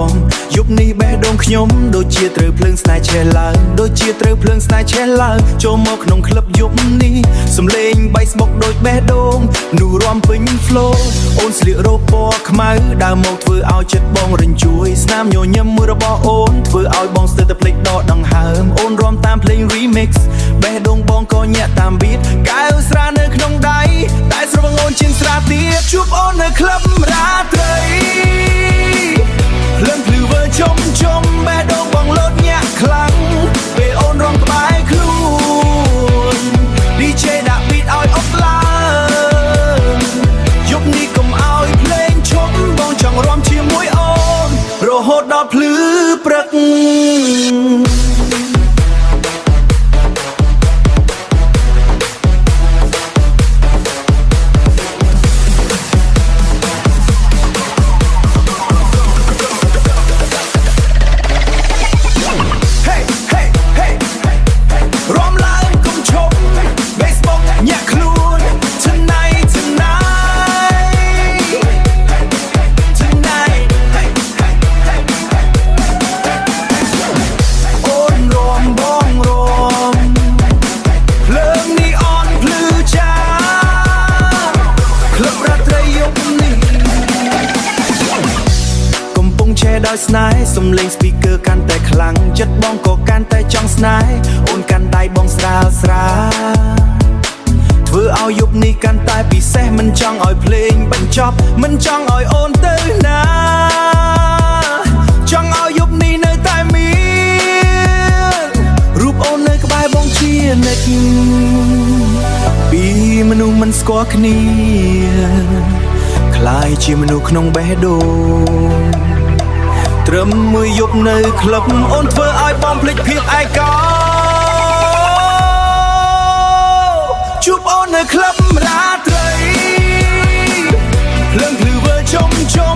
មយប់នេះបេះដូងខ្ញុំដូចជាត្រូវភ្លើងស្នេហ៍ឆេះឡើងដូចជាត្រូវភ្លើងស្នេហ៍ឆេះឡើងចូលមកក្នុងក្លឹបយប់នេះសំឡេងបៃស្បុកដូចបេះដូងនោះរំពេញ flow អូនស្លៀករ៉ូពណ៌ខ្មៅដើរមកធ្វើឲ្យចិត្តបងរញ្ជួយស្នាមញញឹមមួយរបស់អូនធ្វើឲ្យបងស្ទើរតែភ្លេចដកដង្ហើមអូនរំតាមភ្លេង remix បេះដូងបងក៏ញាក់តាម beat កែវស្រានៅក្នុងដៃតែស្រវឹងអូនជាងស្រាទៀតជួបអូននៅក្លឹបរាត្រីភ្លើងភ្លឺវើចុំបេះដូងបងលោតញាក់ខ្លាំងពេលអូនរំក្បែរខ្លួន DJ ដាក់ beat ឲ្យអប់ឡើងយប់នេះកុំឲ្យភ្លេងឈប់បងចង់រំជាមួយអូនរហូតដល់ភ្លឺព្រឹកដោយស្នេហ៍សំឡេង speaker កាន់តែខ្លាំងចិត្តបងក៏កាន់តែចង់ស្នេហ៍អូនកាន់ដៃបងស្រាលស្រាធ្វើឲ្យយប់នេះកាន់តែពិសេសមិនចង់ឲ្យភ្លេងបញ្ចប់មិនចង់ឲ្យអូនទៅណាចង់ឲ្យយប់នេះនៅតែមានរូបអូននៅក្បែរបងជានិច្ចពីមនុស្សមិនស្គាល់គ្នាคล้ายជាមនុស្សក្នុងបេះដូងត្រឹមមួយយប់នៅក្លឹបអូនធ្វើឲ្យបងភ្លេចភាពឯកោជួបអូននៅក្លឹបរាត្រីភ្លើងភ្លឺវើចុំ